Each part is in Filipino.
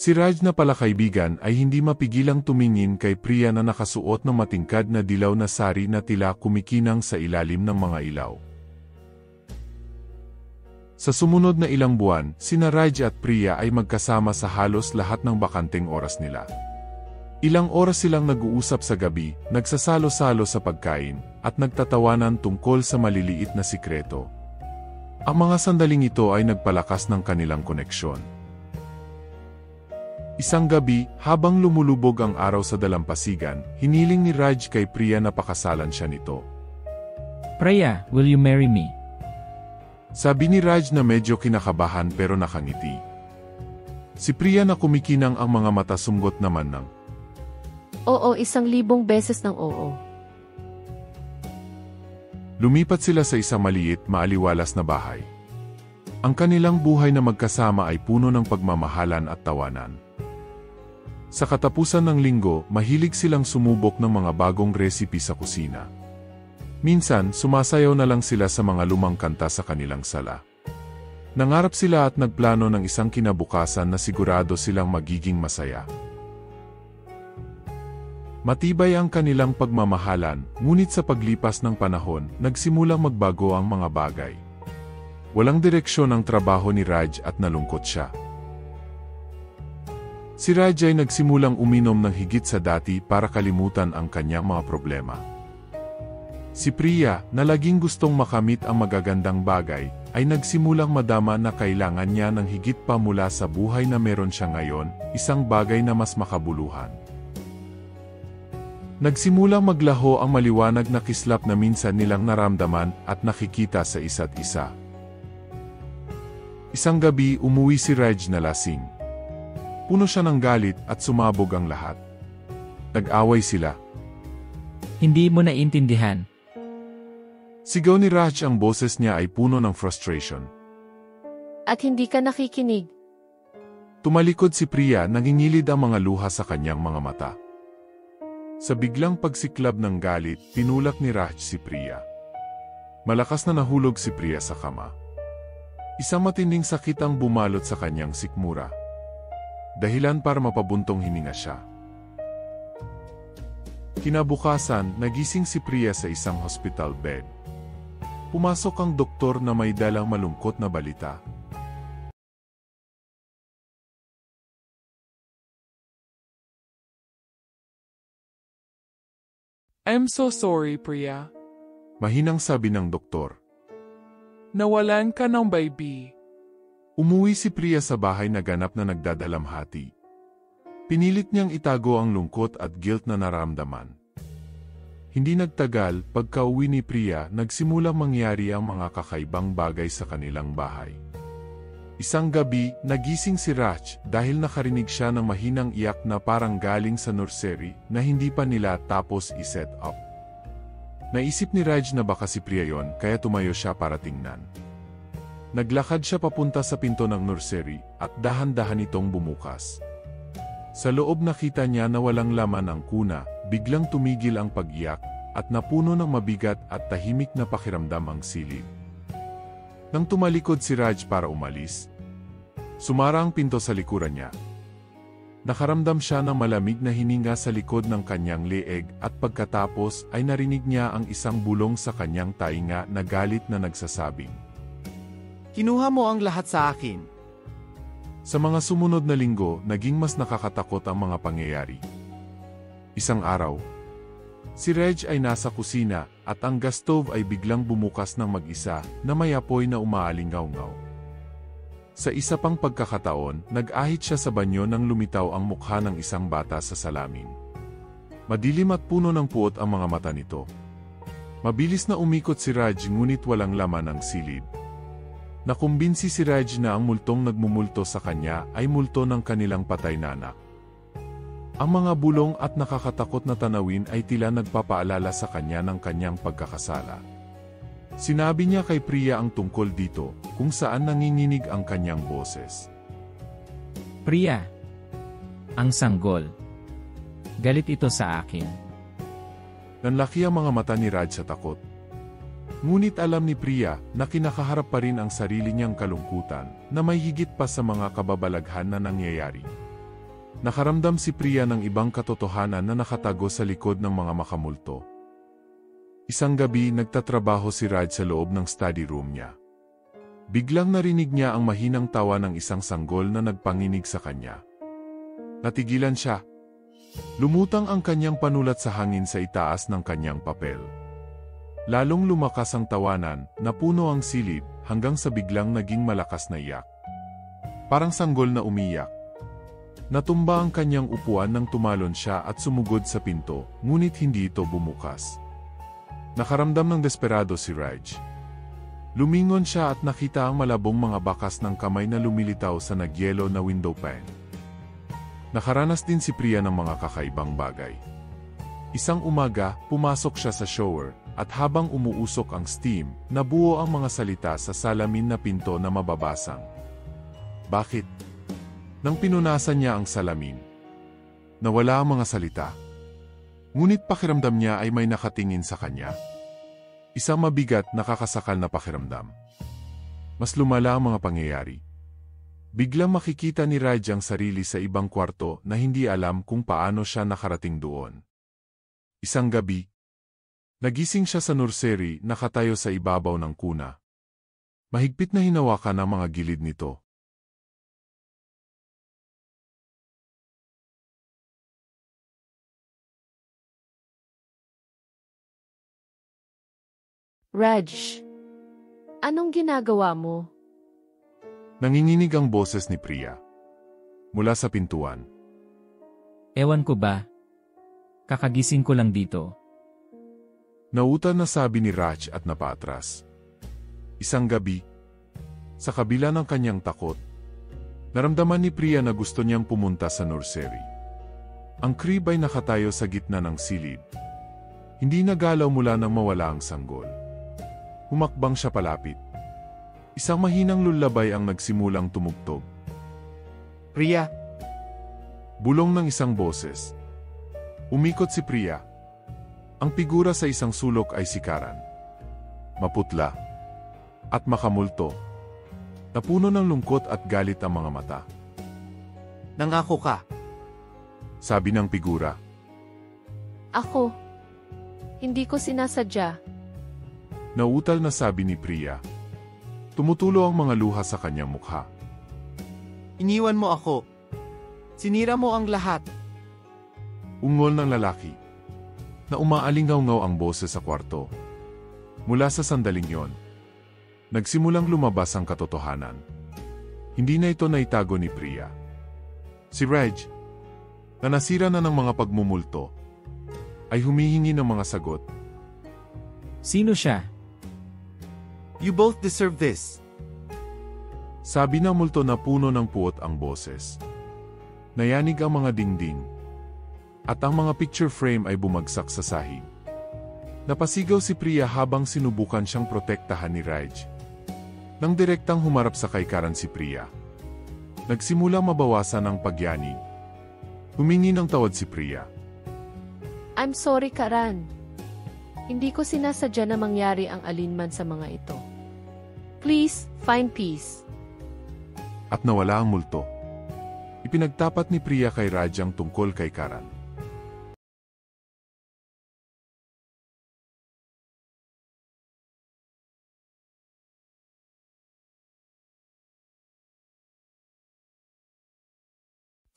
Si Raj na pala kaibigan ay hindi mapigilang tumingin kay Priya na nakasuot ng matingkad na dilaw na sari na tila kumikinang sa ilalim ng mga ilaw. Sa sumunod na ilang buwan, sina Raj at Priya ay magkasama sa halos lahat ng bakanteng oras nila. Ilang oras silang nag-uusap sa gabi, nagsasalo-salo sa pagkain, at nagtatawanan tungkol sa maliliit na sikreto. Ang mga sandaling ito ay nagpalakas ng kanilang koneksyon. Isang gabi, habang lumulubog ang araw sa dalampasigan, hiniling ni Raj kay Priya na pakasalan siya nito. Priya, will you marry me? Sabi ni Raj na medyo kinakabahan pero nakangiti. Si Priya na kumikinang ang mga mata sumgot naman ng Oo, 1,000 beses ng oo. Lumipat sila sa isang maliit, maaliwalas na bahay. Ang kanilang buhay na magkasama ay puno ng pagmamahalan at tawanan. Sa katapusan ng linggo, mahilig silang sumubok ng mga bagong recipe sa kusina. Minsan, sumasayaw na lang sila sa mga lumang kanta sa kanilang sala. Nangarap sila at nagplano ng isang kinabukasan na sigurado silang magiging masaya. Matibay ang kanilang pagmamahalan, ngunit sa paglipas ng panahon, nagsimulang magbago ang mga bagay. Walang direksyon ang trabaho ni Raj at nalungkot siya. Si Raj ay nagsimulang uminom ng higit sa dati para kalimutan ang kanyang mga problema. Si Priya, na laging gustong makamit ang magagandang bagay, ay nagsimulang madama na kailangan niya ng higit pa mula sa buhay na meron siya ngayon, isang bagay na mas makabuluhan. Nagsimulang maglaho ang maliwanag na kislap na minsan nilang naramdaman at nakikita sa isa't isa. Isang gabi, umuwi si Raj na lasing. Puno siya ng galit at sumabog ang lahat. Nag-away sila. Hindi mo naiintindihan. Sigaw ni Raj, ang boses niya ay puno ng frustration. At hindi ka nakikinig. Tumalikod si Priya, nangingilid ang mga luha sa kanyang mga mata. Sa biglang pagsiklab ng galit, tinulak ni Raj si Priya. Malakas na nahulog si Priya sa kama. Isang matinding sakit ang bumalot sa kanyang sikmura. Dahilan para mapabuntong hininga siya. Kinabukasan, nagising si Priya sa isang hospital bed. Pumasok ang doktor na may dalang malungkot na balita. I'm so sorry, Priya. Mahinang sabi ng doktor. Nawalan ka ng baby. Umuwi si Priya sa bahay na ganap na nagdadalamhati. Pinilit niyang itago ang lungkot at guilt na naramdaman. Hindi nagtagal, pagka-uwi ni Priya, nagsimulang mangyari ang mga kakaibang bagay sa kanilang bahay. Isang gabi, nagising si Raj dahil nakarinig siya ng mahinang iyak na parang galing sa nursery na hindi pa nila tapos i-set up. Naisip ni Raj na baka si Priya yon, kaya tumayo siya para tingnan. Naglakad siya papunta sa pinto ng nursery at dahan-dahan itong bumukas. Sa loob nakita niya na walang laman ang kuna, biglang tumigil ang pag-iyak at napuno ng mabigat at tahimik na pakiramdam ang silid. Nang tumalikod si Raj para umalis, sumara ang pinto sa likuran niya. Nakaramdam siya ng malamig na hininga sa likod ng kanyang leeg at pagkatapos ay narinig niya ang isang bulong sa kanyang tainga na galit na nagsasabing, "Kinuha mo ang lahat sa akin." Sa mga sumunod na linggo, naging mas nakakatakot ang mga pangyayari. Isang araw, si Reg ay nasa kusina at ang gas stove ay biglang bumukas ng mag-isa na may apoy na umaalingaw-ngaw. Sa isa pang pagkakataon, nag-ahit siya sa banyo nang lumitaw ang mukha ng isang bata sa salamin. Madilim at puno ng puot ang mga mata nito. Mabilis na umikot si Raj ngunit walang laman ang silid. Nakumbinsi si Raj na ang multong nagmumulto sa kanya ay multo ng kanilang patay na anak. Ang mga bulong at nakakatakot na tanawin ay tila nagpapaalala sa kanya ng kanyang pagkakasala. Sinabi niya kay Priya ang tungkol dito, kung saan nanginginig ang kanyang boses. Priya, ang sanggol. Galit ito sa akin. Nanlaki ang mga mata ni Raj sa takot. Ngunit alam ni Priya na kinakaharap pa rin ang sarili niyang kalungkutan na may higit pa sa mga kababalaghan na nangyayari. Nakaramdam si Priya ng ibang katotohanan na nakatago sa likod ng mga makamulto. Isang gabi, nagtatrabaho si Raj sa loob ng study room niya. Biglang narinig niya ang mahinang tawa ng isang sanggol na nagpanginig sa kanya. Natigilan siya. Lumutang ang kanyang panulat sa hangin sa itaas ng kanyang papel. Lalong lumakas ang tawanan, napuno ang silid, hanggang sa biglang naging malakas na iyak. Parang sanggol na umiyak. Natumba ang kanyang upuan nang tumalon siya at sumugod sa pinto, ngunit hindi ito bumukas. Nakaramdam ng desperado si Raj. Lumingon siya at nakita ang malabong mga bakas ng kamay na lumilitaw sa nagyelo na window pane. Nakaranas din si Priya ng mga kakaibang bagay. Isang umaga, pumasok siya sa shower, at habang umuusok ang steam, nabuo ang mga salita sa salamin na pinto na mababasang. Bakit? Nang pinunasan niya ang salamin, nawala ang mga salita. Ngunit pakiramdam niya ay may nakatingin sa kanya. Isang mabigat, nakakasakal na pakiramdam. Mas lumala ang mga pangyayari. Biglang makikita ni Raj ang sarili sa ibang kwarto na hindi alam kung paano siya nakarating doon. Isang gabi, nagising siya sa nursery, nakatayo sa ibabaw ng kuna. Mahigpit na hinawakan ang mga gilid nito. Raj, anong ginagawa mo? Nanginginig ang boses ni Priya mula sa pintuan. Ewan ko ba? Kakagising ko lang dito. Nautal na sabi ni Raj at napaatras. Isang gabi, sa kabila ng kanyang takot, naramdaman ni Priya na gusto niyang pumunta sa nursery. Ang crib ay nakatayo sa gitna ng silid. Hindi nagalaw mula nang mawala ang sanggol. Humakbang siya palapit. Isang mahinang lullabay ang nagsimulang tumugtog. Priya, Bulong ng isang boses. Umikot si Priya. Ang figura sa isang sulok ay si Karan. Maputla at makamulto. Napuno ng lungkot at galit ang mga mata. nangako ka. Sabi ng figura. Ako. Hindi ko sinasadya. Nautal na sabi ni Priya. Tumutulo ang mga luha sa kanyang mukha. Iniwan mo ako. Sinira mo ang lahat. Ungol ng lalaki. Na umaalingaw-ngaw ang boses sa kwarto. Mula sa sandaling yon, nagsimulang lumabas ang katotohanan. Hindi na ito naitago ni Priya. Si Raj, na nasira na ng mga pagmumulto, ay humihingi ng mga sagot. Sino siya? You both deserve this. Sabi ng multo na puno ng puot ang boses. Nayanig ang mga dingding. At ang mga picture frame ay bumagsak sa sahig. Napasigaw si Priya habang sinubukan siyang protektahan ni Raj. Nang direktang humarap sa kay Karan si Priya, nagsimula mabawasan ang pagyanig. Humingi ng tawad si Priya. I'm sorry, Karan. Hindi ko sinasadya na mangyari ang alinman sa mga ito. Please, find peace. At nawala ang multo. Ipinagtapat ni Priya kay Raj ang tungkol kay Karan.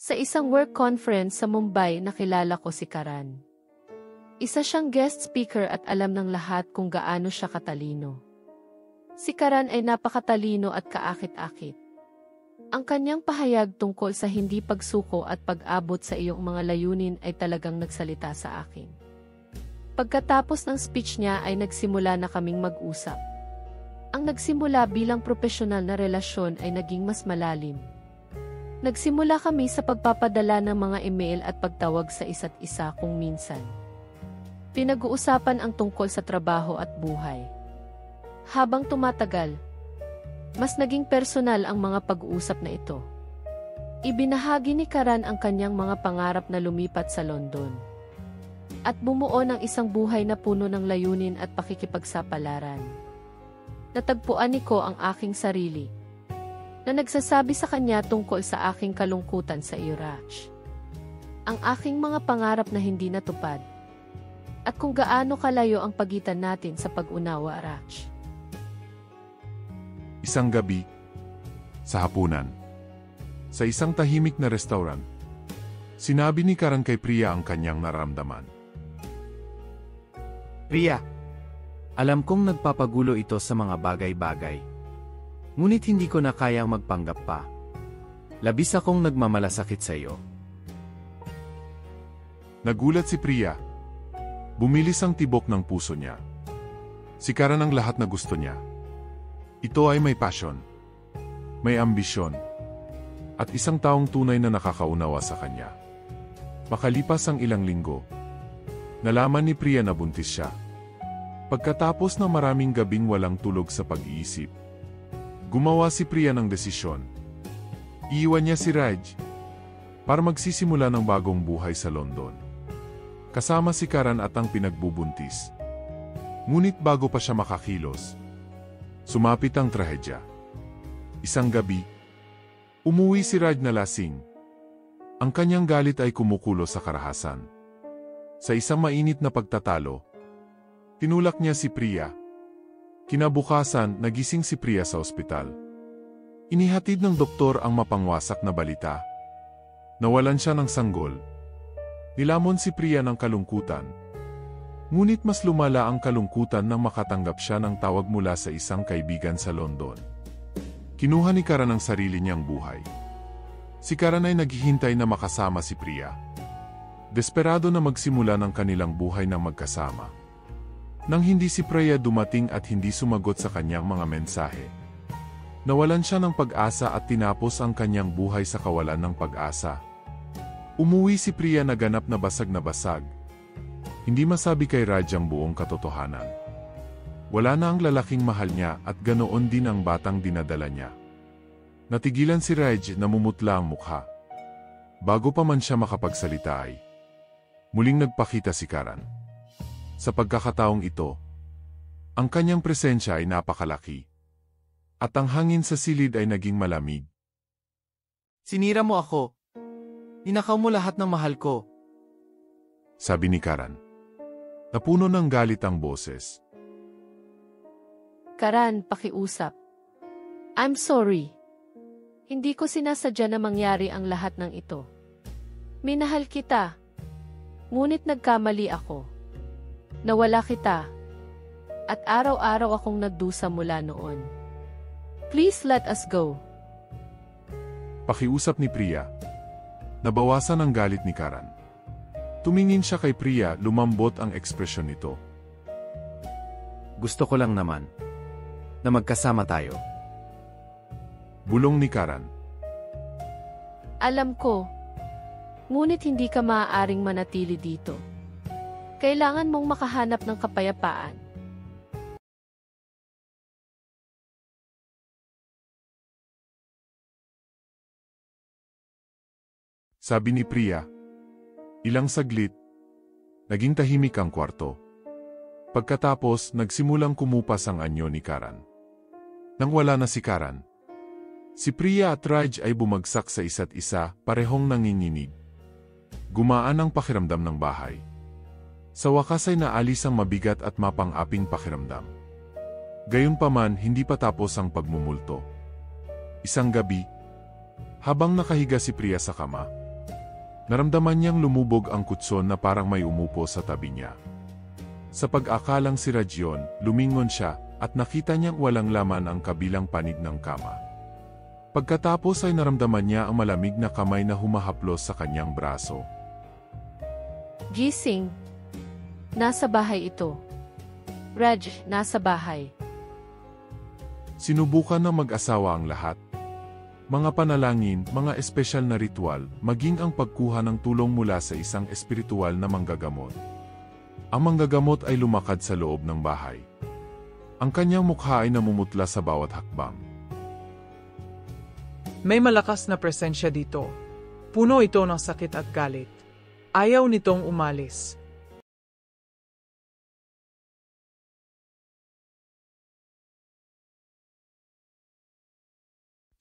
Sa isang work conference sa Mumbai, nakilala ko si Karan. Isa siyang guest speaker at alam ng lahat kung gaano siya katalino. Si Karan ay napakatalino at kaakit-akit. Ang kanyang pahayag tungkol sa hindi pagsuko at pag-abot sa iyong mga layunin ay talagang nagsalita sa akin. Pagkatapos ng speech niya ay nagsimula na kaming mag-usap. Ang nagsimula bilang profesional na relasyon ay naging mas malalim. Nagsimula kami sa pagpapadala ng mga email at pagtawag sa isa't isa kung minsan. Pinag-uusapan ang tungkol sa trabaho at buhay. Habang tumatagal, mas naging personal ang mga pag-uusap na ito. Ibinahagi ni Karan ang kanyang mga pangarap na lumipat sa London at bumuo ng isang buhay na puno ng layunin at pakikipagsapalaran. Natagpuan ni ko ang aking sarili na nagsasabi sa kanya tungkol sa aking kalungkutan sa Iraq. ang aking mga pangarap na hindi natupad. At kung gaano kalayo ang pagitan natin sa pag-unawa, Raj. Isang gabi, sa hapunan, sa isang tahimik na restaurant, sinabi ni Karan kay Priya ang kanyang nararamdaman. Priya, alam kong nagpapagulo ito sa mga bagay-bagay. Ngunit hindi ko na kayang magpanggap pa. Labis akong nagmamalasakit sa iyo. Nagulat si Priya. Bumilis ang tibok ng puso niya. Si Karan ang lahat na gusto niya. Ito ay may passion, may ambisyon, at isang taong tunay na nakakaunawa sa kanya. Makalipas ang ilang linggo, nalaman ni Priya na buntis siya. Pagkatapos ng maraming gabing walang tulog sa pag-iisip, gumawa si Priya ng desisyon. Iiwan niya si Raj para magsisimula ng bagong buhay sa London. Kasama si Karan at ang pinagbubuntis. Ngunit bago pa siya makakilos, sumapit ang trahedya. Isang gabi, umuwi si Raj na lasing. Ang kanyang galit ay kumukulo sa karahasan. Sa isang mainit na pagtatalo, tinulak niya si Priya. Kinabukasan, nagising si Priya sa ospital. Inihatid ng doktor ang mapangwasak na balita. Nawalan siya ng sanggol. Nilamon si Priya ng kalungkutan. Ngunit mas lumala ang kalungkutan nang makatanggap siya ng tawag mula sa isang kaibigan sa London. Kinuha ni Karan ang sarili niyang buhay. Si Karan ay naghihintay na makasama si Priya. Desperado na magsimula ng kanilang buhay ng magkasama. Nang hindi si Priya dumating at hindi sumagot sa kanyang mga mensahe, nawalan siya ng pag-asa at tinapos ang kanyang buhay sa kawalan ng pag-asa. Umuwi si Priya na ganap na basag na basag. Hindi masabi kay Raj ang buong katotohanan. Wala na ang lalaking mahal niya at ganoon din ang batang dinadala niya. Natigilan si Raj na mumutla ang mukha. Bago pa man siya makapagsalita ay muling nagpakita si Karan. Sa pagkakataong ito, ang kanyang presensya ay napakalaki. At ang hangin sa silid ay naging malamig. Sinira mo ako. Ninakaw mo lahat ng mahal ko. Sabi ni Karan. Napuno ng galit ang boses. Karan, pakiusap. I'm sorry. Hindi ko sinasadya na mangyari ang lahat ng ito. Minahal kita. Ngunit nagkamali ako. Nawala kita. At araw-araw akong nagdusa mula noon. Please let us go. Pakiusap ni Priya. Nabawasan ang galit ni Karan. Tumingin siya kay Priya, lumambot ang ekspresyon nito. Gusto ko lang naman na magkasama tayo. Bulong ni Karan. Alam ko. Ngunit hindi ka maaaring manatili dito. Kailangan mong makahanap ng kapayapaan. Sabi ni Priya. Ilang saglit, naging tahimik ang kwarto. Pagkatapos, nagsimulang kumupas ang anyo ni Karan. Nang wala na si Karan, si Priya at Raj ay bumagsak sa isa't isa, parehong nanginginig. Gumaan ang pakiramdam ng bahay. Sa wakas ay naalis ang mabigat at mapang-aping pakiramdam. Gayunpaman, hindi pa tapos ang pagmumulto. Isang gabi, habang nakahiga si Priya sa kama, naramdaman niyang lumubog ang kutson na parang may umupo sa tabi niya. Sa pag-akalang si Raj yun, lumingon siya at nakita niyang walang laman ang kabilang panig ng kama. Pagkatapos ay naramdaman niya ang malamig na kamay na humahaplos sa kanyang braso. Gising. Nasa bahay ito. Raj, nasa bahay. Sinubukan ng mag-asawa ang lahat. Mga panalangin, mga espesyal na ritual, maging ang pagkuha ng tulong mula sa isang espiritual na manggagamot. Ang manggagamot ay lumakad sa loob ng bahay. Ang kanyang mukha ay namumutla sa bawat hakbang. May malakas na presensya dito. Puno ito ng sakit at galit. Ayaw nitong umalis.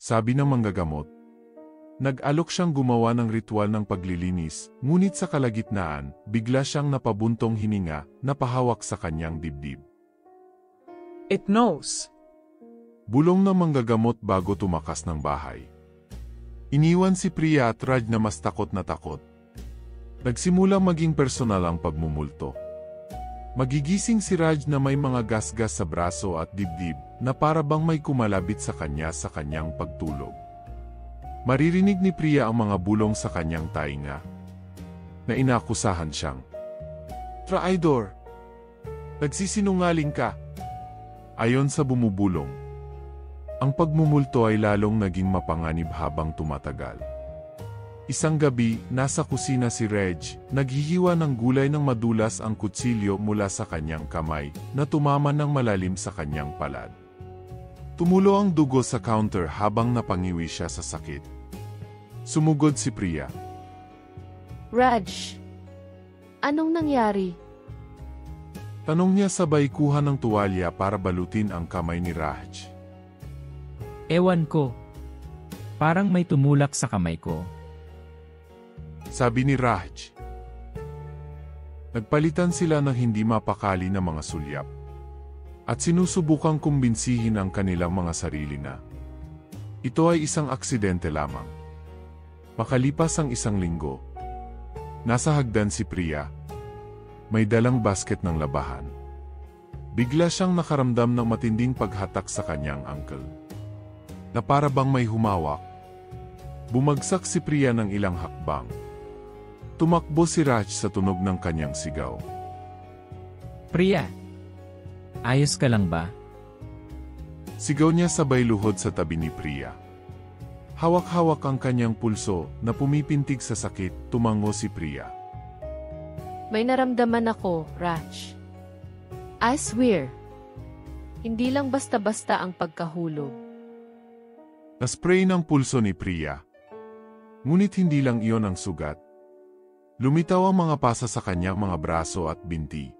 Sabi ng manggagamot. Nag-alok siyang gumawa ng ritual ng paglilinis, ngunit sa kalagitnaan, bigla siyang napabuntong hininga, napahawak sa kanyang dibdib. It knows. Bulong na manggagamot bago tumakas ng bahay. Iniwan si Priya at Raj na mas takot na takot. Nagsimula maging personal ang pagmumulto. Magigising si Raj na may mga gasgas sa braso at dibdib na para bang may kumalabit sa kanyang pagtulog. Maririnig ni Priya ang mga bulong sa kanyang tainga na inakusahan siyang, "Traidor! Nagsisinungaling ka!" Ayon sa bumubulong, ang pagmumulto ay lalong naging mapanganib habang tumatagal. Isang gabi, nasa kusina si Reg, naghihiwa ng gulay ng madulas ang kutsilyo mula sa kanyang kamay na tumaman ng malalim sa kanyang palad. Tumulo ang dugo sa counter habang napangiwi siya sa sakit. Sumugod si Priya. Raj, anong nangyari? Tanong niya sabay kuha ng tuwalya para balutin ang kamay ni Raj. Ewan ko. Parang may tumulak sa kamay ko. Sabi ni Raj. Nagpalitan sila ng hindi mapakali na mga sulyap. At sinusubukang kumbinsihin ang kanilang mga sarili na ito ay isang aksidente lamang. Makalipas ang isang linggo, nasa hagdan si Priya. May dalang basket ng labahan. Bigla siyang nakaramdam ng matinding paghatak sa kanyang ankle. Na para bang may humawak. Bumagsak si Priya ng ilang hakbang. Tumakbo si Raj sa tunog ng kanyang sigaw. Priya, ayos ka lang ba? Sigaw niya sabay luhod sa tabi ni Priya. Hawak-hawak ang kanyang pulso na pumipintig sa sakit, tumango si Priya. May naramdaman ako, Raj. I swear. Hindi lang basta-basta ang pagkahulog. Naspray ng pulso ni Priya. Ngunit hindi lang iyon ang sugat. Lumitaw ang mga pasa sa kanyang mga braso at binti.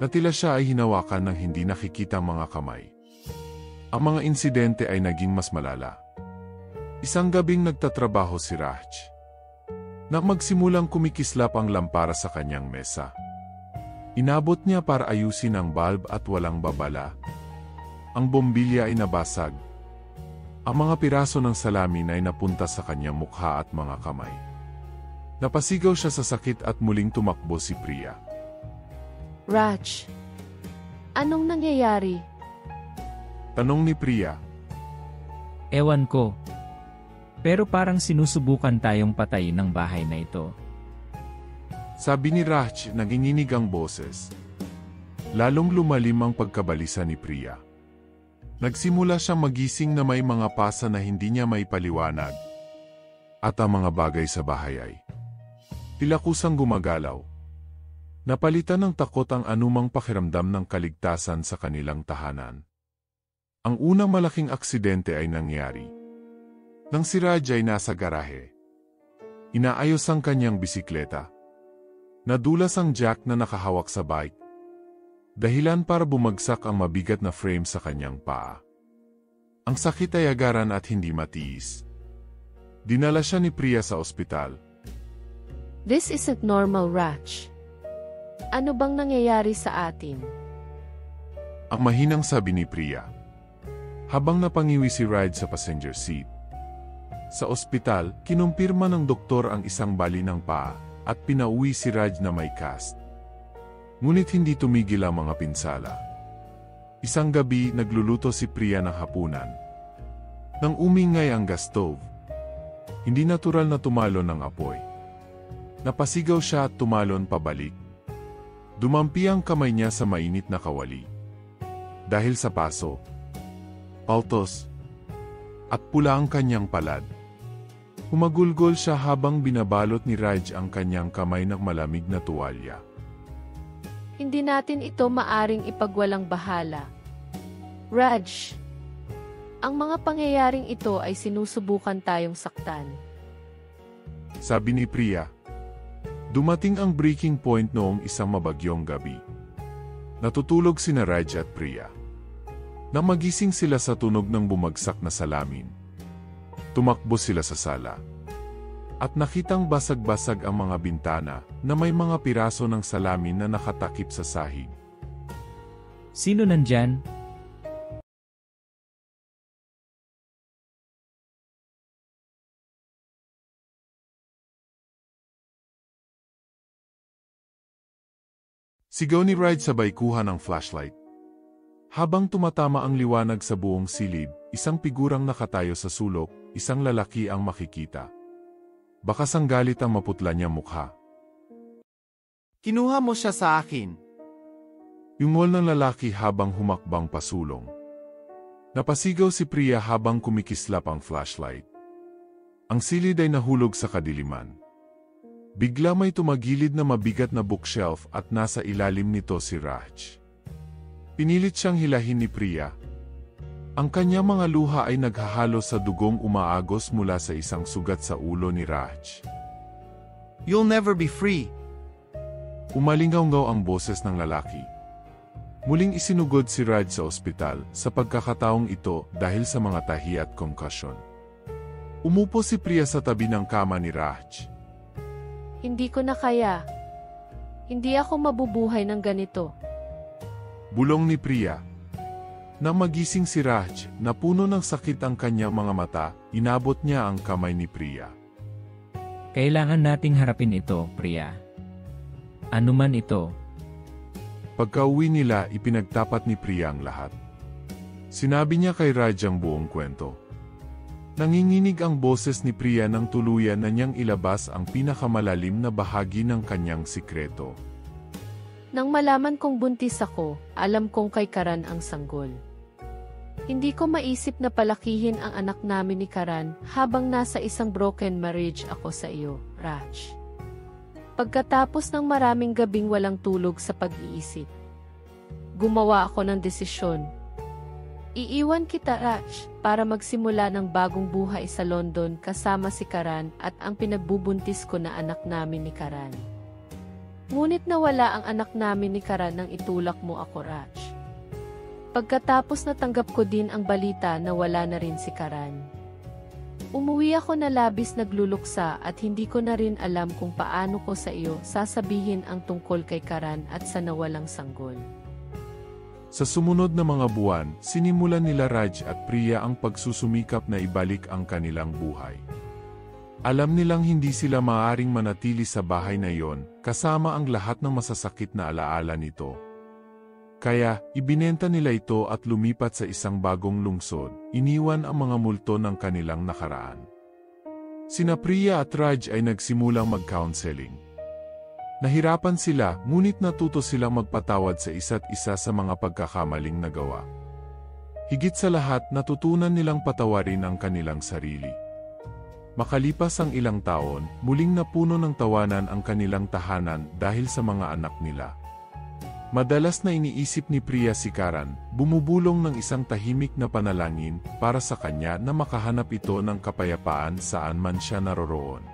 Natila siya ay hinawakan ng hindi nakikitang mga kamay. Ang mga insidente ay naging mas malala. Isang gabing nagtatrabaho si Raj. Nang magsimulang kumikislap ang lampara sa kanyang mesa. Inabot niya para ayusin ang bulb at walang babala. Ang bombilya ay nabasag. Ang mga piraso ng salamin ay napunta sa kanyang mukha at mga kamay. Napasigaw siya sa sakit at muling tumakbo si Priya. Raj, anong nangyayari? Tanong ni Priya. Ewan ko. Pero parang sinusubukan tayong patayin ng bahay na ito. Sabi ni Raj, nanginginig ang boses. Lalong lumalim ang pagkabalisa ni Priya. Nagsimula siyang magising na may mga pasa na hindi niya may paliwanag. At ang mga bagay sa bahay ay tila kusang gumagalaw. Napalitan ng takot ang anumang pakiramdam ng kaligtasan sa kanilang tahanan. Ang unang malaking aksidente ay nangyari nang si Raj ay nasa garahe. Inaayos ang kanyang bisikleta. Nadulas ang jack na nakahawak sa bike. Dahilan para bumagsak ang mabigat na frame sa kanyang paa. Ang sakit ay agaran at hindi matiis. Dinala siya ni Priya sa ospital. This isn't normal, Raj. Ano bang nangyayari sa atin? Ang mahinang sabi ni Priya. Habang napangiwi si Raj sa passenger seat. Sa ospital, kinumpirma ng doktor ang isang bali ng paa at pinauwi si Raj na may cast. Ngunit hindi tumigil ang mga pinsala. Isang gabi, nagluluto si Priya ng hapunan. Nang umingay ang gas stove, hindi natural na tumalon ang apoy. Napasigaw siya at tumalon pabalik. Dumampi ang kamay niya sa mainit na kawali. Dahil sa paso, paltos, at pula ang kanyang palad. Humagulgol siya habang binabalot ni Raj ang kanyang kamay ng malamig na tuwalya. Hindi natin ito maaring ipagwalang bahala. Raj, ang mga pangyayaring ito ay sinusubukan tayong saktan. Sabi ni Priya. Dumating ang breaking point noong isang mabagyong gabi. Natutulog sina Raj at Priya. Nang magising sila sa tunog ng bumagsak na salamin. Tumakbo sila sa sala. At nakitang basag-basag ang mga bintana na may mga piraso ng salamin na nakatakip sa sahig. Sino nandyan? Sigaw ni Ride sabay kuha ng flashlight. Habang tumatama ang liwanag sa buong silid, isang figurang nakatayo sa sulok, isang lalaki ang makikita. Baka sanggalit ang maputla niyang mukha. Kinuha mo siya sa akin. Yungol ng lalaki habang humakbang pasulong. Napasigaw si Priya habang kumikislap ang flashlight. Ang silid ay nahulog sa kadiliman. Bigla may tumagilid na mabigat na bookshelf at nasa ilalim nito si Raj. Pinilit siyang hilahin ni Priya. Ang kanyang mga luha ay naghahalo sa dugong umaagos mula sa isang sugat sa ulo ni Raj. You'll never be free. Umalingaw-ngaw ang boses ng lalaki. Muling isinugod si Raj sa ospital sa pagkakataong ito dahil sa mga tahi at concussion. Umupo si Priya sa tabi ng kama ni Raj. Hindi ko na kaya. Hindi ako mabubuhay ng ganito. Bulong ni Priya. Nang magising si Raj, napuno ng sakit ang kanyang mga mata, inabot niya ang kamay ni Priya. Kailangan nating harapin ito, Priya. Ano man ito. Pagka-uwi nila, ipinagtapat ni Priya ang lahat. Sinabi niya kay Raj ang buong kwento. Nanginginig ang boses ni Priya nang tuluyan na niyang ilabas ang pinakamalalim na bahagi ng kanyang sikreto. Nang malaman kong buntis ako, alam kong kay Karan ang sanggol. Hindi ko maisip na palakihin ang anak namin ni Karan habang nasa isang broken marriage ako sa iyo, Raj. Pagkatapos ng maraming gabing walang tulog sa pag-iisip, gumawa ako ng desisyon. Iiwan kita, Raj, para magsimula ng bagong buhay sa London kasama si Karan at ang pinagbubuntis ko na anak namin ni Karan. Ngunit nawala ang anak namin ni Karan nang itulak mo ako, Raj. Pagkatapos natanggap ko din ang balita na wala na rin si Karan. Umuwi ako na labis nagluluksa at hindi ko na rin alam kung paano ko sa iyo sasabihin ang tungkol kay Karan at sa nawalang sanggol. Sa sumunod na mga buwan, sinimulan nila Raj at Priya ang pagsusumikap na ibalik ang kanilang buhay. Alam nilang hindi sila maaaring manatili sa bahay na iyon, kasama ang lahat ng masasakit na alaala nito. Kaya, ibinenta nila ito at lumipat sa isang bagong lungsod, iniwan ang mga multo ng kanilang nakaraan. Sina Priya at Raj ay nagsimulang mag-counseling. Nahirapan sila, ngunit natuto silang magpatawad sa isa't isa sa mga pagkakamaling nagawa. Higit sa lahat, natutunan nilang patawarin ang kanilang sarili. Makalipas ang ilang taon, muling napuno ng tawanan ang kanilang tahanan dahil sa mga anak nila. Madalas na iniisip ni Priya si Karan, bumubulong ng isang tahimik na panalangin para sa kanya na makahanap ito ng kapayapaan saan man siya naroroon.